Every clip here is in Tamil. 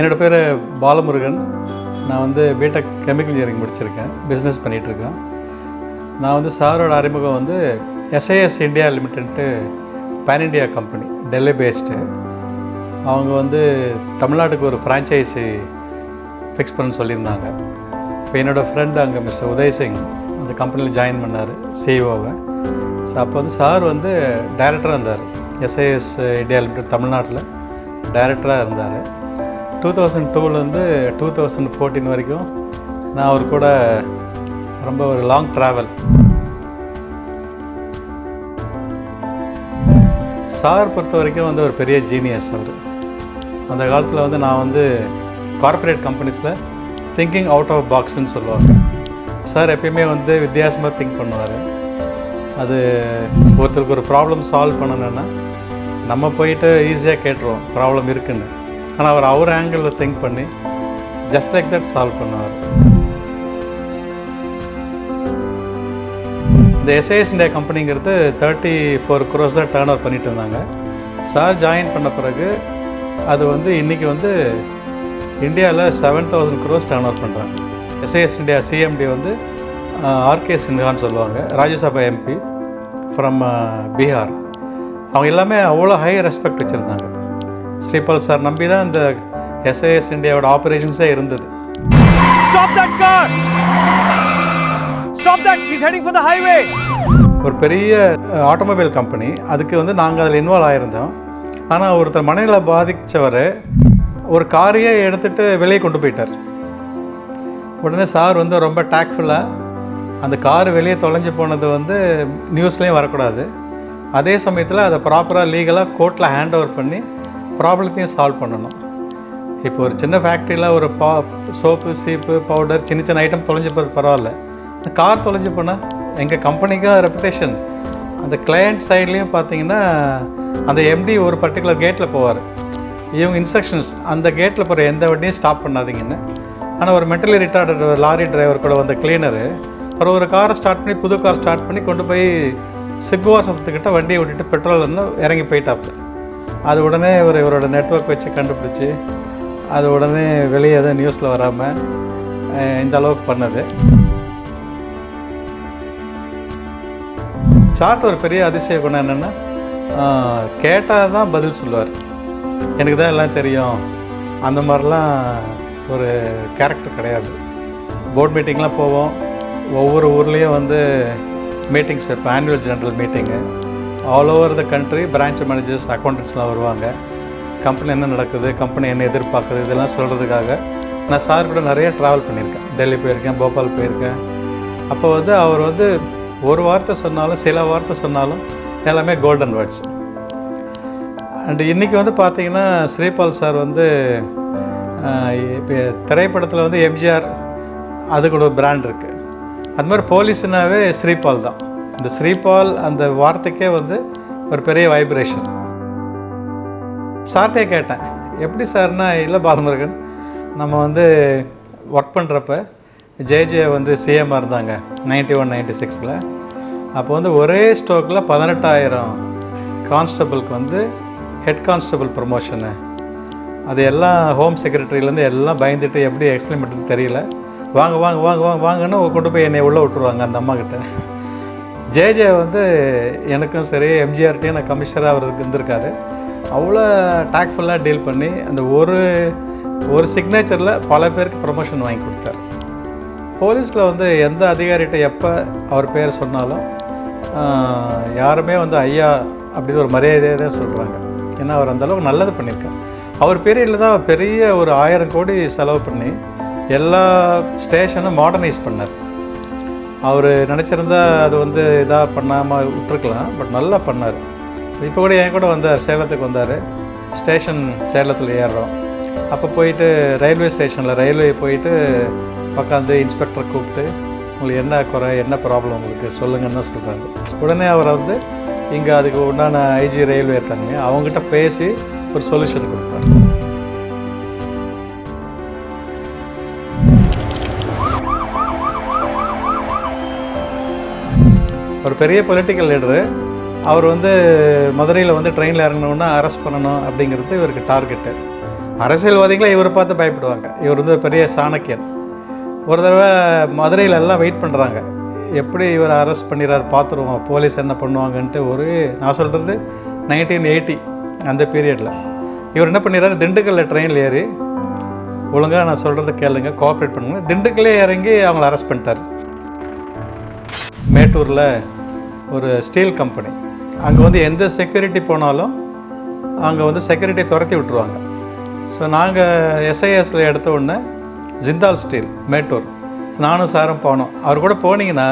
என்னோடய பேர் பாலமுருகன். நான் வந்து பிடெக் கெமிக்கல் இன்ஜினியரிங் முடிச்சிருக்கேன், பிஸ்னஸ் பண்ணிகிட்ருக்கேன். நான் வந்து சாரோட அறிமுகம் வந்து SAS India limited pan India company, Delhi based. அவங்க வந்து தமிழ்நாட்டுக்கு ஒரு ஃப்ரான்ச்சைஸி ஃபிக்ஸ் பண்ண சொல்லியிருந்தாங்க. இப்போ என்னோடய ஃப்ரெண்டு அங்கே மிஸ்டர் உதய்சிங் அந்த கம்பெனியில் ஜாயின் பண்ணார், சிஇஓவை. ஸோ அப்போ வந்து சார் வந்து டைரக்டராக இருந்தார், SAS இந்தியா லிமிடெட் தமிழ்நாட்டில் டைரக்டராக இருந்தார். 2002லேருந்து 2014 வரைக்கும் நான் அவர் கூட ரொம்ப ஒரு லாங் ட்ராவல். சார் பொறுத்த வரைக்கும் வந்து ஒரு பெரிய ஜீனியஸ் அவர். அந்த காலத்தில் வந்து நான் வந்து கார்ப்பரேட் கம்பெனிஸில் திங்கிங் அவுட் ஆஃப் பாக்ஸ்ன்னு சொல்லுவாங்க. சார் எப்பயுமே வந்து வித்தியாசமாக திங்க் பண்ணுவார். அது ஒருத்தருக்கு ஒரு ப்ராப்ளம் சால்வ் பண்ணணுன்னா நம்ம போயிட்டு ஈஸியாக கேட்டுருவோம் ப்ராப்ளம் இருக்குன்னு. ஆனால் அவர் ஆங்கிளில் திங்க் பண்ணி ஜஸ்ட் லைக் தட் சால்வ் பண்ணுவார். இந்த SAS இந்தியா கம்பெனிங்கிறது 34 crores தான் டர்ன் ஓவர் பண்ணிட்டு இருந்தாங்க. சார் ஜாயின் பண்ண பிறகு அது வந்து இன்றைக்கி வந்து இந்தியாவில் 7,000 crores டர்ன் ஓவர் பண்ணுறாங்க. SAS இந்தியா CMD வந்து RK சின்ஹான்னு சொல்லுவாங்க, ராஜ்யசபா MP ஃப்ரம் பீகார். அவங்க எல்லாமே அவ்வளோ ஹை ரெஸ்பெக்ட் வச்சுருந்தாங்க. ஸ்ரீபால் சார் நம்பி தான் இந்த SAS இந்தியாவோட ஆப்ரேஷன்ஸே இருந்தது. Stop that car! Stop that! He's heading for the highway! ஒரு பெரிய ஆட்டோமொபைல் கம்பெனி, அதுக்கு வந்து நாங்கள் அதில் இன்வால்வ் ஆகியிருந்தோம். ஆனால் ஒருத்தர் மனநிலை பாதித்தவர் ஒரு காரையே எடுத்துகிட்டு வெளியே கொண்டு போயிட்டார். உடனே சார் வந்து ரொம்ப டேக்ஃபுல்லாக அந்த கார் வெளியே தொலைஞ்சு போனது வந்து நியூஸ்லேயும் வரக்கூடாது, அதே சமயத்தில் அதை ப்ராப்பராக லீகலாக கோர்ட்டில் ஹேண்ட் ஓவர் பண்ணி ப்ராப்ளத்தையும் சால்வ் பண்ணணும். இப்போ ஒரு சின்ன ஃபேக்ட்ரியில் ஒரு சோப்பு, சீப்பு, பவுடர், சின்ன சின்ன ஐட்டம் தொலைஞ்சு போகிறது பரவாயில்ல. அந்த கார் தொலைஞ்சு போனால் எங்கள் கம்பெனிக்காக ரெப்புடேஷன். அந்த கிளையண்ட் சைட்லேயும் பார்த்தீங்கன்னா அந்த MD ஒரு பர்டிகுலர் கேட்டில் போவார், இவங்க இன்ஸ்ட்ரக்ஷன்ஸ் அந்த கேட்டில் போகிற எந்த வண்டியும் ஸ்டாப் பண்ணாதீங்கன்னு. ஆனால் ஒரு மென்டலி ரிட்டார்டட் லாரி டிரைவர் கூட வந்த கிளீனரு ஒரு காரை ஸ்டார்ட் பண்ணி, புது கார் ஸ்டார்ட் பண்ணி கொண்டு போய் சிக்குவாசத்துக்கிட்ட வண்டியை விட்டுட்டு பெட்ரோல்னு இறங்கி போயிட்டாப்பு. அது உடனே இவரோட நெட்வொர்க் வச்சு கண்டுபிடிச்சி அது உடனே வெளியே எதுவும் நியூஸில் வராமல் இந்த அளவுக்கு பண்ணது. சார்ட் ஒரு பெரிய அதிசய குணம் என்னென்னா, கேட்டால் தான் பதில் சொல்லுவார். எனக்கு தான் எல்லாம் தெரியும் அந்த மாதிரிலாம் ஒரு கேரக்டர் கிடையாது. போர்ட் மீட்டிங்லாம் போவோம், ஒவ்வொரு ஊர்லேயும் வந்து மீட்டிங்ஸ் வைப்பேன், annual general meeting. All over the country branch managers, அக்கௌண்டன்ட்ஸ்லாம் வருவாங்க. கம்பெனி என்ன நடக்குது, கம்பெனி என்ன எதிர்பார்க்குது, இதெல்லாம் சொல்கிறதுக்காக நான் சார் கூட நிறைய ட்ராவல் பண்ணியிருக்கேன். டெல்லி போயிருக்கேன், போபால் போயிருக்கேன். அப்போ வந்து அவர் வந்து ஒரு வார்த்தை சொன்னாலும் சில வார்த்தை சொன்னாலும் எல்லாமே கோல்டன் வேர்ட்ஸ். அண்டு இன்றைக்கி வந்து பார்த்திங்கன்னா ஸ்ரீபால் சார் வந்து இப்போ திரைப்படத்தில் வந்து MGR அது கூட ஒரு பிராண்ட் இருக்குது. அது மாதிரி போலீஸ்னாவே ஸ்ரீபால் தான். இந்த ஸ்ரீபால் அந்த வார்த்தைக்கே வந்து ஒரு பெரிய வைப்ரேஷன். சார்ட்டே கேட்டேன், எப்படி சார்னா, இல்லை பாலமுருகன், நம்ம வந்து ஒர்க் பண்ணுறப்ப JJ வந்து CM இருந்தாங்க 91-96. அப்போ வந்து ஒரே ஸ்டோக்கில் 18,000 கான்ஸ்டபிளுக்கு வந்து ஹெட் கான்ஸ்டபிள் ப்ரமோஷனு. அது எல்லாம் ஹோம் செக்ரட்டரியிலேருந்து எல்லாம் பயந்துட்டு எப்படி எக்ஸ்பிளைன் பண்ணுறது தெரியல, வாங்க வாங்க வாங்க வாங்க வாங்கன்னு கொண்டு போய் என்னை உள்ளே விட்டுருவாங்க அந்த அம்மாக்கிட்ட. JJ வந்து எனக்கும் சரி MGRட்டையும் நான் கமிஷனராக அவருக்கு இருந்திருக்காரு. அவ்வளோ டேக்ஃபுல்லாக டீல் பண்ணி அந்த ஒரு சிக்னேச்சரில் பல பேருக்கு ப்ரமோஷன் வாங்கி கொடுத்தார். போலீஸில் வந்து எந்த அதிகாரிகிட்ட எப்போ அவர் பேர் சொன்னாலும் யாருமே வந்து ஐயா அப்படின்னு ஒரு மரியாதையாக தான் சொல்கிறாங்க. ஏன்னா அவர் அந்தளவுக்கு நல்லது பண்ணியிருக்கார். அவர் பீரியடில் தான் பெரிய ஒரு 1000 கோடி செலவு பண்ணி எல்லா ஸ்டேஷனும் மாடர்னைஸ் பண்ணார். அவர் நினச்சிருந்தா அது வந்து இதாக பண்ணாமல் விட்டுருக்கலாம், பட் நல்லா பண்ணார். இப்போ கூட என் கூட வந்தார், சேலத்துக்கு வந்தார். ஸ்டேஷன் சேலத்தில் ஏறுறோம், அப்போ போயிட்டு ரயில்வே ஸ்டேஷனில் ரயில்வே போயிட்டு உட்காந்து இன்ஸ்பெக்டரை கூப்பிட்டு உங்களுக்கு என்ன குறை, என்ன ப்ராப்ளம் உங்களுக்கு சொல்லுங்கன்னு தான் சொல்கிறாங்க. உடனே அவரை வந்து இங்கே அதுக்கு உண்டான IG ரயில்வே இருக்காங்க, அவங்ககிட்ட பேசி ஒரு சொல்யூஷன் கொடுப்பார். ஒரு பெரிய பொலிட்டிக்கல் லீடரு. அவர் வந்து மதுரையில் வந்து ட்ரெயினில் இறங்கினோன்னா அரெஸ்ட் பண்ணணும் அப்படிங்கிறது இவருக்கு டார்கெட்டு. அரசியல்வாதிகளை இவரை பார்த்து பயப்படுவாங்க. இவர் வந்து பெரிய சாணக்கியன். ஒரு தடவை மதுரையில் எல்லாம் வெயிட் பண்ணுறாங்க, எப்படி இவர் அரெஸ்ட் பண்ணிடுறாரு பார்த்துருவோம், போலீஸ் என்ன பண்ணுவாங்கன்ட்டு. நான் சொல்கிறது 1980 அந்த பீரியடில் இவர் என்ன பண்ணிடுறாரு, திண்டுக்கல்லில் ட்ரெயினில் ஏறி ஒழுங்காக நான் சொல்கிறத கேளுங்க, கோஆப்ரேட் பண்ணுங்க, திண்டுக்கல்லே இறங்கி அவங்கள அரெஸ்ட் பண்ணிட்டார். மேட்டூரில் ஒரு ஸ்டீல் கம்பெனி, அங்கே வந்து எந்த செக்யூரிட்டி போனாலும் அங்கே வந்து செக்யூரிட்டி துரத்தி விட்டுருவாங்க. ஸோ நாங்கள் எஸ்ஐஎஸில் எடுத்த உடனே ஜிந்தால் ஸ்டீல் மேட்டூர், நானும் சாரும் போனோம். அவர் கூட போனீங்கன்னா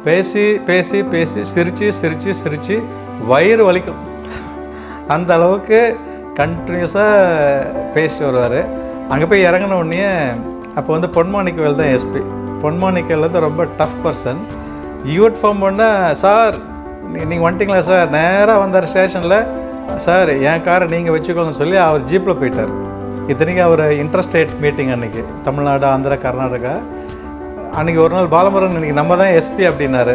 பேசி பேசி பேசி சிரித்து சிரித்து சிரித்து வயிறு வலிக்கும். அந்த அளவுக்கு கண்டினியூஸாக பேசிட்டு வருவார். அங்கே போய் இறங்கின உடனே அப்போ வந்து பொன்மாணிக்கவேல் தான் எஸ்பி. பொன்மாணிக்கவேல் வந்து ரொம்ப டஃப் பர்சன். யூட் ஃபார்ம் பண்ணால், சார் நீங்கள் வந்துட்டிங்களா சார், நேராக வந்தார் ஸ்டேஷனில், சார் என் காரை நீங்கள் வச்சுக்கோங்கன்னு சொல்லி அவர் ஜீப்பில் போயிட்டார். இத்தனைக்கும் அவர் இன்டர்ஸ்டேட் மீட்டிங் அன்றைக்கி, தமிழ்நாடு ஆந்திரா கர்நாடகா. அன்றைக்கி ஒரு நாள் பாலமுருகன் இன்றைக்கி நம்ம தான் எஸ்பி அப்படின்னாரு.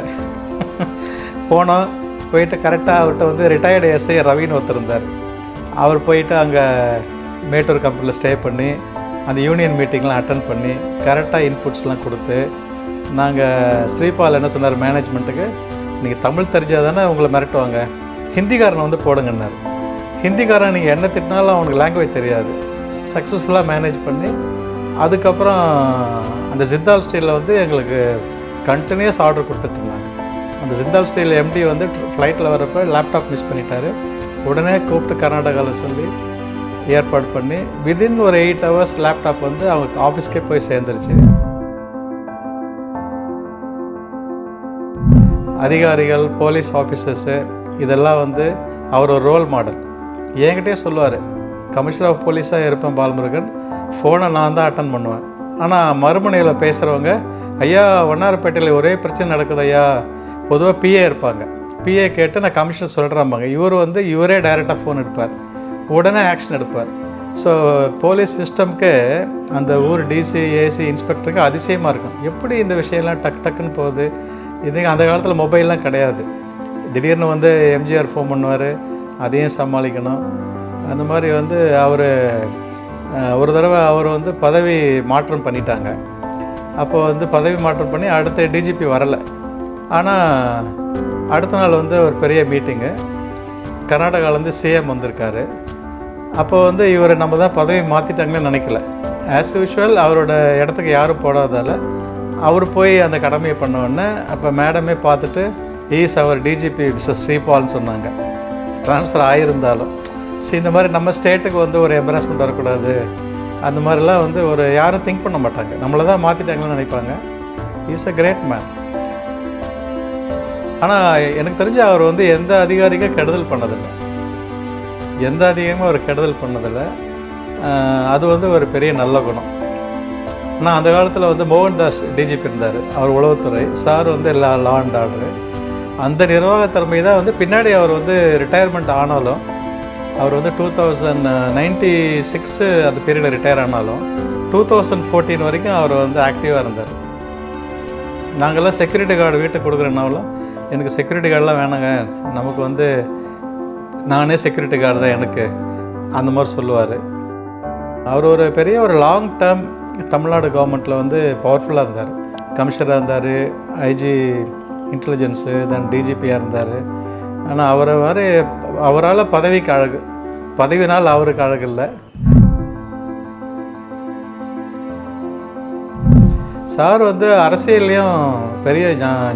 போனோம், போயிட்டு கரெக்டாக அவர்கிட்ட வந்து ரிட்டையர்டு எஸ்ஐ ரவின்னு ஒருத்தர் இருந்தார். அவர் போயிட்டு அங்கே மேட்டூர் கம்பெனியில் ஸ்டே பண்ணி அந்த யூனியன் மீட்டிங்லாம் அட்டன் பண்ணி கரெக்டாக இன்புட்ஸ்லாம் கொடுத்து, நாங்கள் ஸ்ரீபால் என்ன சொன்னார் மேனேஜ்மெண்ட்டுக்கு, நீங்கள் தமிழ் தெரிஞ்சால் தானே உங்களை மிரட்டுவாங்க, ஹிந்திக்காரனை வந்து போடுங்கன்னார். ஹிந்திக்காரன் நீங்கள் என்ன திட்டினாலும் அவனுக்கு லாங்குவேஜ் தெரியாது. சக்ஸஸ்ஃபுல்லாக மேனேஜ் பண்ணி அதுக்கப்புறம் அந்த ஜிந்தால் ஸ்டீலில் வந்து எங்களுக்கு கண்டினியூஸ் ஆர்டர் கொடுத்துட்ருந்தாங்க. அந்த ஜிந்தால் ஸ்டீல் எம்டி வந்து ஃப்ளைட்டில் வரப்போ லேப்டாப் மிஸ் பண்ணிட்டார். உடனே கூப்பிட்டு கர்நாடகாவில் சொல்லி ஏற்பாடு பண்ணி விதின் ஒரு 8 hours லேப்டாப் வந்து அவங்க ஆஃபீஸ்க்கே போய் சேர்ந்துருச்சு. அதிகாரிகள், போலீஸ் ஆஃபீஸர்ஸு இதெல்லாம் வந்து அவர் ஒரு ரோல் மாடல். என்கிட்டே சொல்லுவார், கமிஷனர் ஆஃப் போலீஸாக இருப்பேன் பாலமுருகன், ஃபோனை நான் தான் அட்டன் பண்ணுவேன். ஆனால் மறுமுனையில் பேசுகிறவங்க, ஐயா வண்ணாரப்பேட்டையில் ஒரே பிரச்சனை நடக்குது ஐயா, பொதுவாக பிஏ இருப்பாங்க, பிஏ கேட்டு நான் கமிஷனர் சொல்கிறேன்பாங்க. இவர் வந்து இவரே டைரெக்டாக ஃபோன் எடுப்பார், உடனே ஆக்ஷன் எடுப்பார். ஸோ போலீஸ் சிஸ்டம்க்கு அந்த ஊர் டிசி, ஏசி, இன்ஸ்பெக்டருக்கு அதிசயமாக இருக்கும், எப்படி இந்த விஷயம்லாம் டக்குன்னு போகுது. இது அந்த காலத்தில் மொபைல்லாம் கிடையாது. திடீர்னு வந்து எம்ஜிஆர் ஃபோன் பண்ணுவார், அதையும் சமாளிக்கணும். அந்த மாதிரி வந்து ஒரு தடவை அவர் வந்து பதவி மாற்றம் பண்ணிட்டாங்க. அப்போது வந்து பதவி மாற்றம் பண்ணி அடுத்த டிஜிபி வரலை. ஆனால் அடுத்த நாள் வந்து ஒரு பெரிய மீட்டிங்கு, கர்நாடகாவிலேருந்து சிஎம் வந்திருக்காரு. அப்போ வந்து இவர் நம்ம தான் பதவி மாற்றிட்டாங்கன்னு நினைக்கல. ஆஸ் யூஷுவல் அவரோட இடத்துக்கு யாரும் போடாதால் அவர் போய் அந்த கடமையை பண்ணோடனே அப்போ மேடமே பார்த்துட்டு, ஈஸ் அவர் டிஜிபி மிஸ்டர் ஸ்ரீபால்னு சொன்னாங்க. ட்ரான்ஸ்ஃபர் ஆகியிருந்தாலும் இந்த மாதிரி நம்ம ஸ்டேட்டுக்கு வந்து ஒரு எம்பராஸ்மெண்ட் வரக்கூடாது, அந்த மாதிரிலாம் வந்து ஒரு யாரும் திங்க் பண்ண மாட்டாங்க, நம்மளை தான் மாற்றிட்டாங்கன்னு நினைப்பாங்க. Is a great man. ஆனால் எனக்கு தெரிஞ்சு அவர் வந்து எந்த அதிகாரிக்கும் கெடுதல் பண்ணதில்லை, எந்த அதிகாரமும் அவர் கெடுதல் பண்ணதில்லை. அது வந்து ஒரு பெரிய நல்ல குணம். ஆனால் அந்த காலத்தில் வந்து மோகன்தாஸ் டிஜிபி இருந்தார், அவர் உளவுத்துறை. சார் வந்து லா அண்ட் ஆர்டரு. அந்த நிர்வாக திறமை தான் வந்து பின்னாடி அவர் வந்து ரிட்டையர்மெண்ட் ஆனாலும், அவர் வந்து 1996 அந்த பீரியடில் ரிட்டையர் ஆனாலும் 2014 வரைக்கும் அவர் வந்து ஆக்டிவாக இருந்தார். நாங்கள்லாம் செக்யூரிட்டி கார்டு வீட்டுக்கு கொடுக்குறேன்னாலும், எனக்கு செக்யூரிட்டி கார்டெலாம் வேணாங்க, நமக்கு வந்து நானே செக்யூரிட்டி கார்டு தான் எனக்கு, அந்த மாதிரி சொல்லுவார். அவர் ஒரு பெரிய ஒரு லாங் டேர்ம் தமிழ்நாடு கவர்மெண்ட்டில் வந்து பவர்ஃபுல்லாக இருந்தார். கமிஷனராக இருந்தார், ஐஜி இன்டெலிஜென்ஸு, தென் டிஜிபியாக இருந்தார். ஆனால் அவரை மாதிரி அவரால் பதவிக்கு அழகு, பதவினால் அவருக்கு அழகு இல்லை. சார் வந்து அரசியல்லையும் பெரிய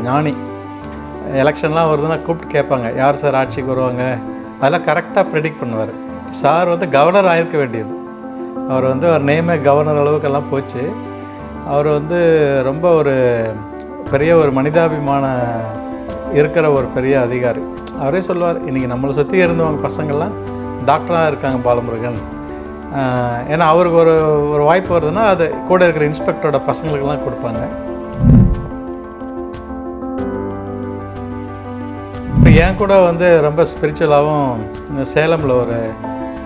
ஞானி. எலெக்ஷன்லாம் வருதுன்னா கூப்பிட்டு கேட்பாங்க, யார் சார் ஆட்சிக்கு வருவாங்க, அதெல்லாம் கரெக்டாக ப்ரெடிக்ட் பண்ணுவார். சார் வந்து கவர்னர் ஆகிருக்க வேண்டியது, அவர் வந்து அவர் நேமே கவர்னர் அளவுக்கெல்லாம் போச்சு. அவர் வந்து ரொம்ப ஒரு பெரிய ஒரு மனிதாபிமான இருக்கிற ஒரு பெரிய அதிகாரி. அவரே சொல்லுவார், இன்றைக்கி நம்மளை சுற்றி இருந்தவங்க பசங்கள்லாம் டாக்டராக இருக்காங்க பாலமுருகன். ஏன்னா அவருக்கு ஒரு வாய்ப்பு வருதுன்னா அது கூட இருக்கிற இன்ஸ்பெக்டரோட பசங்களுக்கெல்லாம் கொடுப்பாங்க. இப்போ என் கூட வந்து ரொம்ப ஸ்பிரிச்சுவலாகவும் சேலமில் ஒரு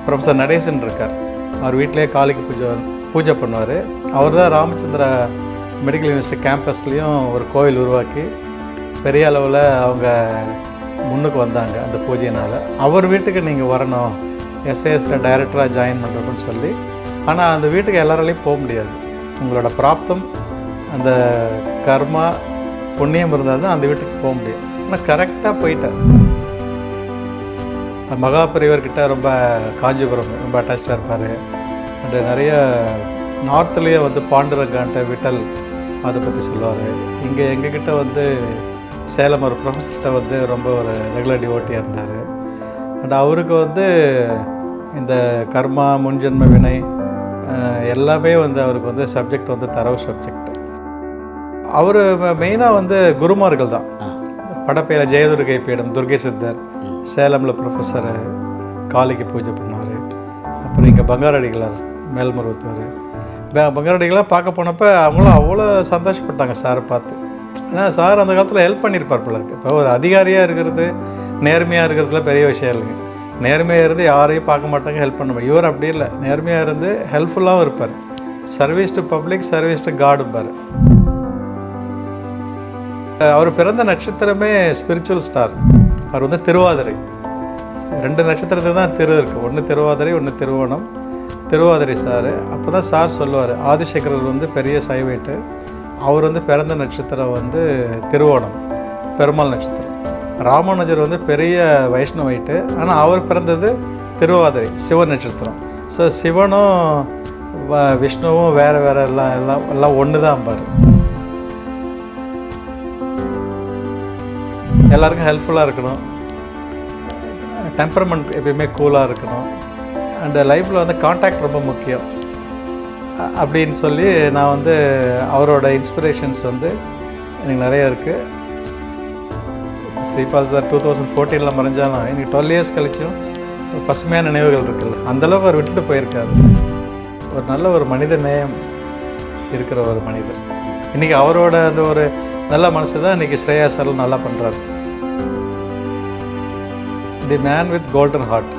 ப்ரொஃபஸர் நடேசன் இருக்கார். அவர் வீட்டிலே காளிக்கு பூஜை பண்ணுவார். அவர் தான் ராமச்சந்திரா மெடிக்கல் யூனிவர்சிட்டி கேம்பஸ்லேயும் ஒரு கோவில் உருவாக்கி பெரிய அளவில் அவங்க முன்னுக்கு வந்தாங்க அந்த பூஜையினால். அவர் வீட்டுக்கு நீங்கள் வரணும், எஸ்ஐஎஸில் டைரக்டராக ஜாயின் பண்ணுறப்பன்னு சொல்லி. ஆனால் அந்த வீட்டுக்கு எல்லாராலையும் போக முடியாது. உங்களோட பிராப்தம், அந்த கர்மா, புண்ணியம் இருந்தால் தான் அந்த வீட்டுக்கு போக முடியும். ஆனால் கரெக்டாக போயிட்டார். மகாபரிவர்கிட்ட ரொம்ப காஞ்சிபுரம் ரொம்ப அட்டாச்சாக இருப்பார். அண்ட் நிறைய நார்த்லேயே வந்து பாண்டுரங்கான்ட்ட விட்டல் அதை பற்றி சொல்லுவார். இங்கே எங்ககிட்ட வந்து சேலம் ஒரு ப்ரொஃபஸர்கிட்ட வந்து ரொம்ப ஒரு ரெகுலர் டிவோட்டியாக இருந்தார். அண்ட் அவருக்கு வந்து இந்த கர்மா, முன்ஜென்ம வினை எல்லாமே வந்து அவருக்கு வந்து சப்ஜெக்ட் வந்து தரவு சப்ஜெக்ட். அவர் மெயினாக வந்து குருமார்கள் தான். படப்பையில் ஜெயதுர்கை பீடம், துர்கை சித்தர், சேலமில் ப்ரொஃபஸரு, காளிக்கு பூஜை பண்ணார். அப்புறம் இங்கே பங்காரடிகளார் மேல்மருவத்தூர். பங்காரடிகளாக பார்க்க போனப்போ அவங்களும் அவ்வளோ சந்தோஷப்பட்டாங்க சாரை பார்த்து. ஏன்னா சார் அந்த காலத்தில் ஹெல்ப் பண்ணியிருப்பார் போல இருக்குது. இப்போ ஒரு அதிகாரியாக இருக்கிறது, நேர்மையாக இருக்கிறதுல பெரிய விஷயம் இல்லைங்க. நேர்மையாக இருந்து யாரையும் பார்க்க மாட்டாங்க, ஹெல்ப் பண்ண மாட்டாங்க. இவர் அப்படி இல்லை, நேர்மையாக இருந்து ஹெல்ப்ஃபுல்லாகவும் இருப்பார். Service to public, service to காடும்பார். அவர் பிறந்த நட்சத்திரமே ஸ்பிரிச்சுவல் ஸ்டார். அவர் வந்து திருவாதிரை. 2 நட்சத்திரத்துக்கு தான் திரு இருக்குது. ஒன்று திருவாதிரை, ஒன்று திருவோணம். திருவாதிரை சார். அப்போ தான் சார் சொல்லுவார், ஆதிசேகரர் வந்து பெரிய சைவேட்டு, அவர் வந்து பிறந்த நட்சத்திரம் வந்து திருவோணம், பெருமாள் நட்சத்திரம். ராமானுஜர் வந்து பெரிய வைஷ்ணவைட்டு, ஆனால் அவர் பிறந்தது திருவாதிரை, சிவன் நட்சத்திரம். ஸோ சிவனும் விஷ்ணுவும் வேறு வேறு எல்லாம் ஒன்று தான் பாரு. எல்லாருக்கும் ஹெல்ப்ஃபுல்லாக இருக்கணும், டெம்பரமெண்ட் எப்பயுமே கூலாக இருக்கணும், அண்டு லைஃப்பில் வந்து கான்டாக்ட் ரொம்ப முக்கியம் அப்படின்னு சொல்லி நான் வந்து அவரோட இன்ஸ்பிரேஷன்ஸ் வந்து எனக்கு நிறைய இருக்குது. ஸ்ரீபால் சார் 2014 மறைஞ்சாலும் எனக்கு 12 இயர்ஸ் கழிச்சும் பசுமையான நினைவுகள் இருக்குல்ல, அந்தளவுக்கு அவர் விட்டுட்டு போயிருக்காரு. ஒரு நல்ல ஒரு மனித நேயம் இருக்கிற ஒரு மனிதர். இன்றைக்கி அவரோட அந்த ஒரு நல்ல மனசு தான் இன்றைக்கி ஸ்ரேயா சார் நல்லா பண்ணுறாரு. The man with golden heart.